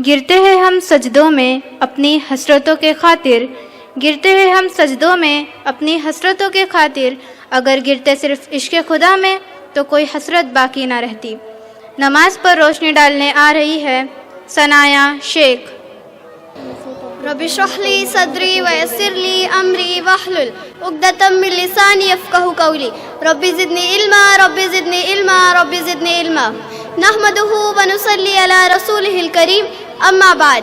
گرتے ہیں ہم سجدوں میں اپنی حسرتوں کے خاطر، گرتے ہیں ہم سجدوں میں اپنی حسرتوں کے خاطر، اگر گرتے صرف عشق خدا میں تو کوئی حسرت باقی نہ رہتی۔ نماز پر روشنی ڈالنے آ رہی ہے ثنایا شیخ۔ رب اشرح لی صدری ویسر لی امری واحلل عقدۃ من لسانی یفقہوا قولی رب زدنی علما رب زدنی علما رب زدنی علما نحمدہ ونصلی علی رسولہ الکریم اما بعد۔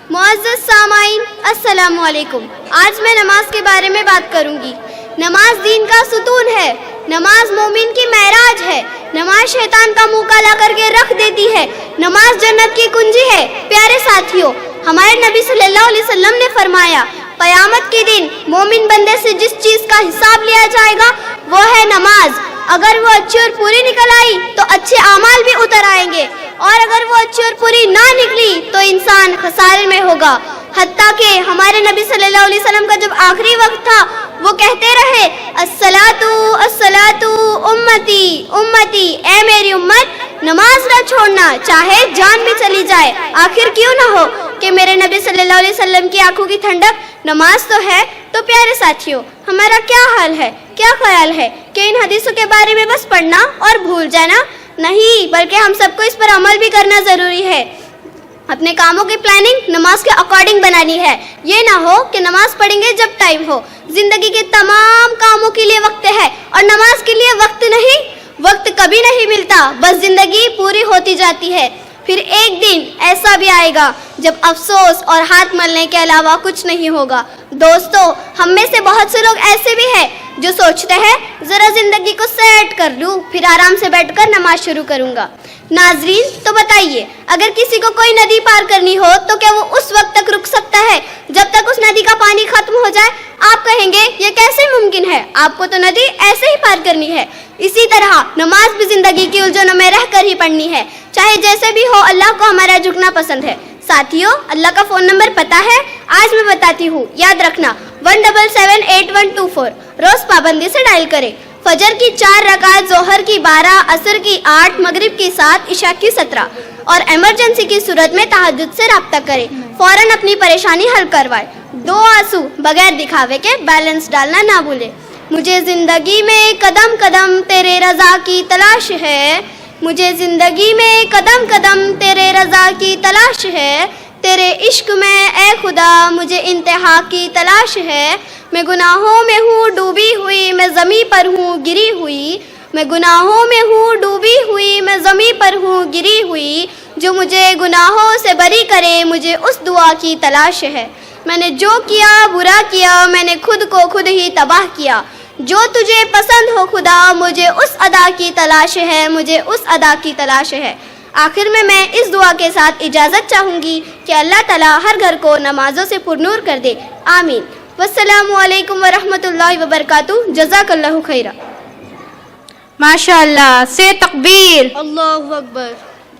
معزز سامعین السلام علیکم۔ آج میں نماز کے بارے میں بات کروں گی۔ نماز دین کا ستون ہے، نماز مومن کی معراج ہے، نماز شیطان کا منہ کالا کر کے رکھ دیتی ہے، نماز جنت کی کنجی ہے۔ پیارے ساتھیوں، ہمارے نبی صلی اللہ علیہ وسلم نے فرمایا قیامت کے دن مومن بندے سے جس چیز کا حساب لیا جائے گا وہ ہے نماز۔ اگر وہ اچھی اور پوری نکل آئی تو اچھے اعمال بھی اتر آئیں گے، اور اگر وہ اچھی اور پوری نہ نکلی تو انسان خسارے میں ہوگا۔ حتیٰ کہ ہمارے نبی صلی اللہ علیہ وسلم کا جب آخری وقت تھا وہ کہتے رہے الصلاۃ الصلاۃ امتی امتی، اے میری امت نماز نہ چھوڑنا چاہے جان بھی چلی جائے۔ آخر کیوں نہ ہو کہ میرے نبی صلی اللہ علیہ وسلم کی آنکھوں کی ٹھنڈک نماز تو ہے۔ تو پیارے ساتھیوں، ہمارا کیا حال ہے، کیا خیال ہے کہ ان حدیثوں کے بارے میں بس پڑھنا اور بھول جانا؟ نہیں، بلکہ ہم سب کو اس پر عمل بھی کرنا ضروری ہے۔ اپنے کاموں کی پلاننگ نماز کے اکارڈنگ بنانی ہے۔ یہ نہ ہو کہ نماز پڑھیں گے جب ٹائم ہو۔ زندگی کے تمام کاموں کے لیے وقت ہے اور نماز کے لیے وقت نہیں۔ وقت کبھی نہیں ملتا، بس زندگی پوری ہوتی جاتی ہے۔ پھر ایک دن ایسا بھی آئے گا جب افسوس اور ہاتھ ملنے کے علاوہ کچھ نہیں ہوگا۔ دوستو، ہم میں سے بہت سے لوگ ایسے بھی ہیں جو سوچتے ہیں ذرا زندگی کو سیٹ کر لوں پھر آرام سے بیٹھ کر نماز شروع کروں گا۔ ناظرین، تو بتائیے، اگر کسی کو کوئی ندی پار کرنی ہو تو کیا وہ اس وقت تک رک سکتا ہے جب تک اس ندی کا پانی ختم ہو جائے؟ آپ کہیں گے یہ کیسے ممکن ہے، آپ کو تو ندی ایسے ہی پار کرنی ہے۔ اسی طرح نماز بھی زندگی کی الجھنوں میں رہ کر ہی پڑھنی ہے، چاہے جیسے بھی ہو۔ اللہ کو ہمارا جھکنا پسند ہے۔ ساتھیوں، اللہ کا فون نمبر پتہ ہے؟ آج میں بتاتی ہوں، یاد رکھنا 1778124۔ روز پابندی سے ڈائل کریں۔ فجر کی 4 رکعت، ظہر کی 12، عصر کی 8، مغرب کی 7، عشاء کی 17، اور ایمرجنسی کی صورت میں تہجد سے رابطہ کریں۔ فوراً اپنی پریشانی حل کروائے۔ 2 آنسو بغیر دکھاوے کے بیلنس ڈالنا نہ بھولے۔ مجھے زندگی میں قدم قدم تیرے رضا کی تلاش ہے، مجھے زندگی میں قدم قدم تیرے رضا کی تلاش ہے، تیرے عشق میں اے خدا مجھے انتہا کی تلاش ہے۔ میں گناہوں میں ہوں ڈوبی ہوئی، میں زمیں پر ہوں گری ہوئی، میں گناہوں میں ہوں ڈوبی ہوئی، میں زمیں پر ہوں گری ہوئی، جو مجھے گناہوں سے بری کرے مجھے اس دعا کی تلاش ہے۔ میں نے جو کیا برا کیا، میں نے خود کو خود ہی تباہ کیا، جو تجھے پسند ہو خدا مجھے اس ادا کی تلاش ہے، مجھے اس ادا کی تلاش ہے۔ آخر میں اس دعا کے ساتھ اجازت چاہوں گی کہ اللہ تعالیٰ ہر گھر کو نمازوں سے پرنور کر دے، آمین۔ والسلام علیکم ورحمۃ اللہ وبرکاتہ۔ جزاک اللہ خیرہ۔ ماشاء اللہ سے تکبیر۔ اللہ اکبر۔